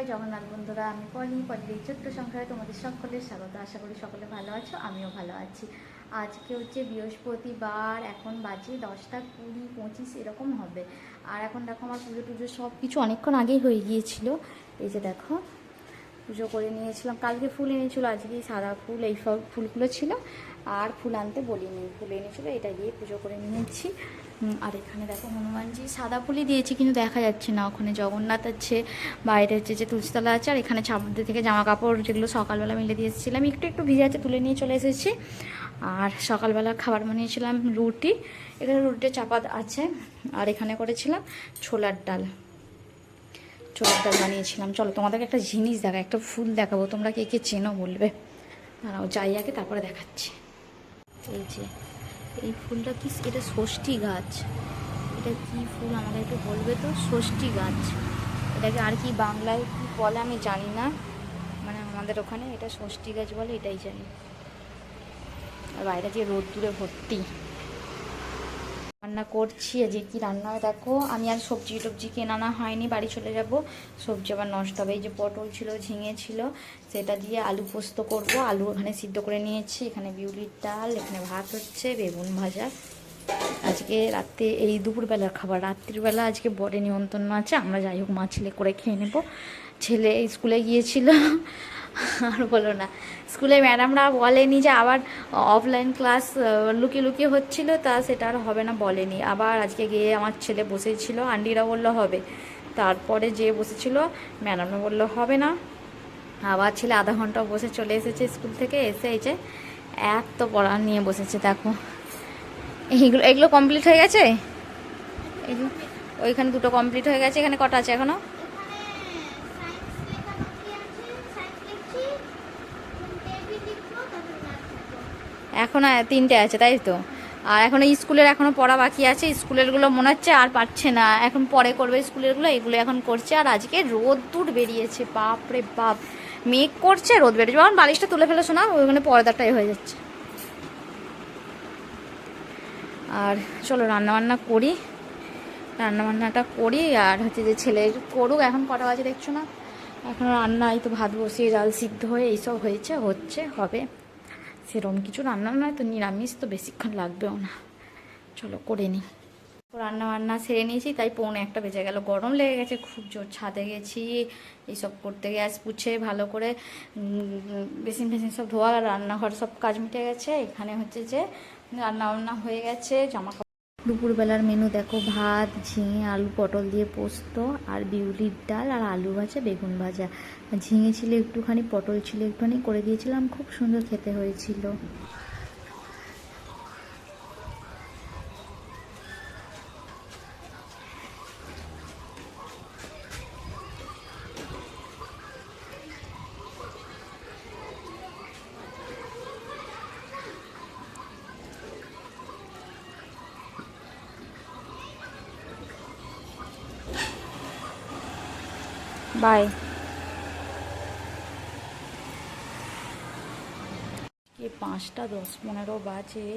জয় জগন্নাথ বন্ধুরা, আমি পলির এই ছোট্ট সংখ্যায় তোমাদের সকলের স্বাগত। আশা করি সকলে ভালো আছো, আমিও ভালো আছি। আজকে হচ্ছে বৃহস্পতিবার, এখন বাজে 10টা 20-25 এরকম হবে। আর এখন দেখো আমার পুজো টুজো সব কিছু অনেকক্ষণ আগেই হয়ে গিয়েছিল। এই যে দেখো পুজো করে নিয়েছিলাম, কালকে ফুল এনেছিলো, আজকে সাদা ফুল এই সব ফুলগুলো ছিল। আর ফুল আনতে বলিনি, ফুল এনেছিলো, এটা দিয়ে পুজো করে নিয়েছি। আর এখানে দেখো হনুমানজি সাদা ফুলই দিয়েছি, কিন্তু দেখা যাচ্ছে না। ওখানে জগন্নাথ আছে, বাইরে হচ্ছে যে তুলসীতলা আছে, আর এখানে ছাদের থেকে জামা কাপড় যেগুলো সকালবেলা মিলে দিয়ে এসেছিলাম, একটু একটু ভিজে আছে, তুলে নিয়ে চলে এসেছি। আর সকালবেলা খাবার বানিয়েছিলাম রুটি, এখানে রুটিতে চাপা আছে। আর এখানে করেছিলাম ছোলার ডাল বানিয়েছিলাম। চলো তোমাদেরকে একটা জিনিস দেখা, একটা ফুল দেখাবো, তোমরা কে কে চেনো বলবে। দাঁড়াও যাই আগে, তারপরে দেখাচ্ছি। এই যে এই ফুলটা কি, এটা ষষ্ঠী গাছ। এটা কি ফুল আমাকে একটু বলবে তো? ষষ্ঠী গাছ, এটাকে আর কি বাংলায় কি বলে আমি জানি না, মানে আমাদের ওখানে এটা ষষ্ঠী গাছ বলে, এটাই জানি। আর বাইরে যে রোদ দূরে ভর্তি। রান্না করছি, যে কি রান্না হয় দেখো। আমি আর সবজি টবজি কেনানো হয়নি, বাড়ি চলে যাব, সবজি আবার নষ্ট হবে। এই যে পটল ছিল, ঝিঙে ছিল, সেটা দিয়ে আলু পোস্ত করব। আলু ওখানে সিদ্ধ করে নিয়েছি, এখানে বিউলির ডাল, এখানে ভাত হচ্ছে, বেগুন ভাজা। আজকে রাতে এই দুপুরবেলার খাবার, রাত্রিবেলা আজকে বড় নিমন্ত্রণ আছে, আমরা যাই হোক মা ছেলে করে খেয়ে নেব। ছেলে স্কুলে গিয়েছিল, আর বলো না, স্কুলে ম্যাডামরা বলেনি যে আবার অফলাইন ক্লাস লুকিয়ে লুকিয়ে হচ্ছিল, তা সেটা আর হবে না বলেনি। আবার আজকে গিয়ে আমার ছেলে বসেছিল, আন্টিরা বললো হবে, তারপরে যে বসেছিল ম্যাডামরা বললো হবে না। আবার ছেলে আধা ঘন্টা বসে চলে এসেছে স্কুল থেকে, এসে এই যে এত পড়া নিয়ে বসেছে দেখো। এগুলো কমপ্লিট হয়ে গেছে, ওইখানে দুটো কমপ্লিট হয়ে গেছে। এখানে কটা আছে এখনো? এখন 3টে আছে, তাই তো। আর এখনো স্কুলের এখনো পড়া বাকি আছে, স্কুলেরগুলো মনে হচ্ছে আর পারছে না, এখন পরে করবে স্কুলেরগুলো, এগুলো এখন করছে। আর আজকে রোদ দূর বেরিয়েছে, বাপ রে বাপ, মেঘ করছে, রোদ বেরিয়েছে। যখন বালিশটা তুলে ফেলে শোনা, ওইখানে পর্দাটাই হয়ে যাচ্ছে। আর চলো রান্নাবান্না করি, রান্নাবান্নাটা করি। আর হচ্ছে যে ছেলে করুক, এখন কটা বাজে দেখছো না, এখন রান্না এই তো ভাত বসিয়ে ডাল সিদ্ধ হয়ে এইসব হয়েছে, হবে। সেরকম কিছু রান্না নয় তো, নিরামিষ তো বেশিক্ষণ লাগবেও না। চলো করে নিই। রান্না বান্না সেরে নিয়েছি, তাই 1:45 বেজে গেল। গরম লেগে গেছে খুব জোর, ছাদে গেছি এইসব করতে, গ্যাস পুছে ভালো করে বেসিন ফেসিন সব ধোয়া, রান্নাঘর সব কাজ মিটে গেছে। এখানে হচ্ছে যে রান্না বান্না হয়ে গেছে, জামা কাপড়। দুপুরবেলার মেনু দেখো, ভাত, ঝিঙে আলু পটল দিয়ে পোস্ত, আর বিউলির ডাল, আর আলু ভাজা, বেগুন ভাজা। ঝিঙে ছিল একটুখানি, পটল ছিল একটুখানি, করে দিয়েছিলাম, খুব সুন্দর খেতে হয়েছিল। বাই। 5:10-15 বাজে,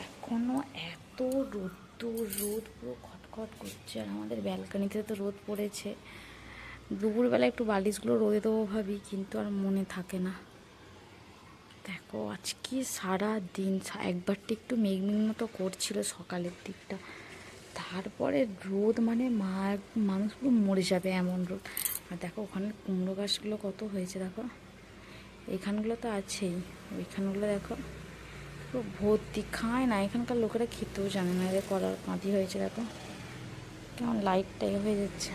এখনো এত রোদ পুরো খটখট করছে। আর আমাদের ব্যালকনিতে তো রোদ পড়েছে। দুপুরবেলা একটু বালিশগুলো রোদে দেবো ভাবি, কিন্তু আর মনে থাকে না। দেখো আজকে সারা দিন একবারটা একটু মেঘমেঘ মতো করছিল সকালের দিকটা, তারপরে রোদ, মানে মানুষ পুরো মরে যাবে এমন রোদ। আর দেখো ওখানে কুমড়ো গাছগুলো কত হয়েছে দেখো, এখানগুলো তো আছেই, ওইখানগুলো দেখো পুরো ভর্তি। খায় না, এখানকার লোকেরা খেতেও জানে না, এদের কলার কাঁদি হয়েছে দেখো, কেমন লাইটটাই হয়ে যাচ্ছে।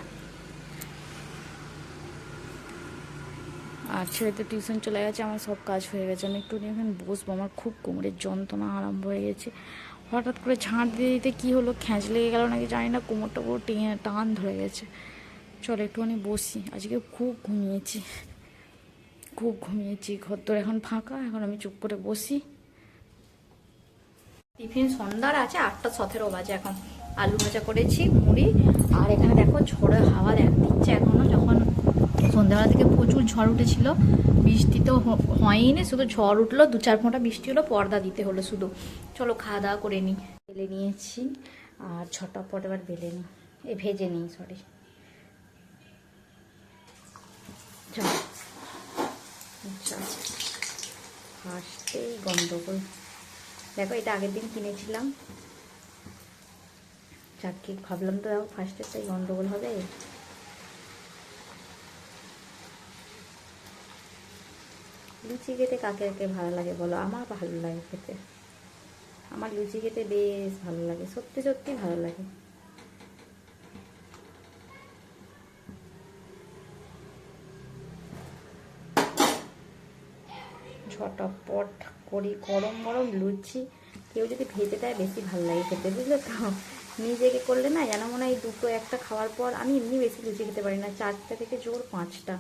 আর ছেলে তো টিউশন চলে গেছে, আমার সব কাজ হয়ে গেছে। আমি একটু এখানে বসবো, আমার খুব কোমরের যন্ত্রণা আরম্ভ হয়ে গেছে। হঠাৎ করে ঝাঁট দিয়ে দিতে কী হলো, খ্যাঁচ লেগে গেল নাকি জানি না, কোমরটা পুরো টান ধরে গেছে। চলো একটুখানি বসি, আজকে খুব ঘুমিয়েছি। ঘর তো এখন ফাঁকা, এখন আমি চুপ করে বসি। টিফিন সন্ধ্যার আছে, 8:17 বাজে এখন। আলু ভাজা করেছি, মুড়ি। আর এখানে দেখো ঝড়ে হাওয়া দিচ্ছে এখনো, যখন সন্ধ্যাবেলা থেকে প্রচুর ঝড় উঠেছিল। বৃষ্টি তো হয়নি, শুধু ঝড় উঠলো, 2-4 ফোঁটা বৃষ্টি হলো, পর্দা দিতে হলো শুধু। চলো খাওয়া দাওয়া করে নিই। বেলে নিয়েছি, আর ঝটপট এবার ভেজে নিই, সরি। আচ্ছা, ফার্স্টেই গন্ডগোল। দেখো এটা আগের দিন কিনেছিলাম, চাটকে ভাবলাম তো দেখো ফার্স্টেরটাই গন্ডগোল হবে। লুচি খেতে কাকে কাকে ভালো লাগে বলো? আমার ভালো লাগে খেতে, আমার লুচি খেতে বেশ ভালো লাগে, সত্যি সত্যি ভালো লাগে। ঝটপট করি গরম গরম লুচি, কেউ যদি ভেজে দেয় বেশি ভালো লাগে খেতে, বুঝলে তো। নিজেকে করলে না যেন মনে হয় দুটো একটা খাওয়ার পর, আমি এমনি বেশি লুচি খেতে পারি না, 4টা থেকে জোর 5টা।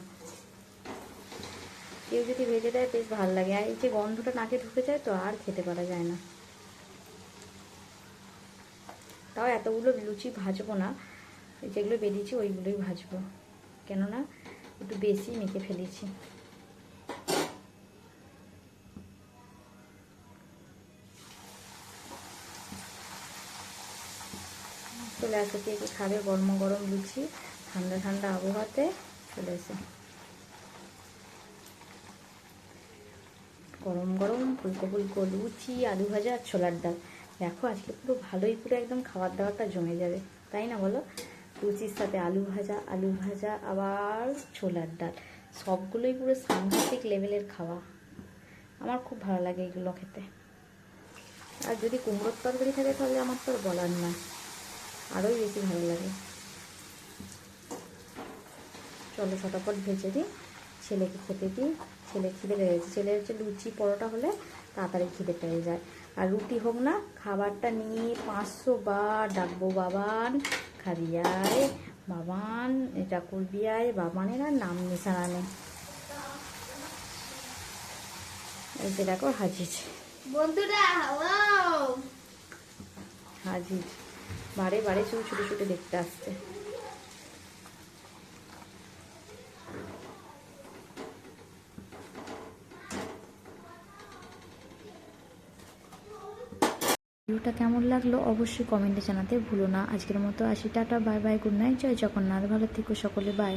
কেউ যদি ভেজে দেয় বেশ ভালো লাগে, আর এই যে গন্ধটা নাকে ঢুকে যায় তো আর খেতে পারা যায় না। তাও এতগুলো লুচি ভাজবো না, যেগুলো বেরিয়েছি ওইগুলোই ভাজবো, কেননা একটু বেশি মেখে ফেলেছি। চলে আসো, কে কে খাবে গরম গরম লুচি, ঠান্ডা ঠান্ডা আবহাওয়াতে চলে এসে গরম গরম ফুলকো ফুলকো লুচি, আলু ভাজা আর ছোলার ডাল। দেখো আজকে পুরো ভালোই, পুরো একদম খাবার দাবারটা জমে যাবে, তাই না বলো? লুচির সাথে আলু ভাজা আবার ছোলার ডাল, সবগুলোই পুরো সাংঘাতিক লেভেলের খাওয়া। আমার খুব ভালো লাগে এগুলো খেতে। আর যদি কুমড়োর তরকারি থাকে তাহলে আমার তো আর বলার না, আরোই বেশি ভালো লাগে। চলো ফটাফট ভেজে দিই, ছেলেকে খেতে দিই। ছেলে খিদে পেয়ে গেছে, ছেলে হচ্ছে লুচি পরোটা হলে তাড়াতাড়ি খিদে পেয়ে যায়, আর রুটি হোক না, খাবারটা নিয়ে 500 বার ডাকবো, বাবান খাবি আয়, বাবান এটা করবি আয়, বাবানের আর নাম নিশানা নেই। এই যে দেখো হাজির বন্ধুরা, হাজির, বারে বারে শুধু ছুটে ছুটে দেখতে আসছে। ভিডিওটা কেমন লাগলো অবশ্যই কমেন্টে জানাতে ভুলো না। আজকের মতো আসি, ta ta, bye bye, good night, জয় জগন্নাথ, ভালো থেকো সকলে, বাই।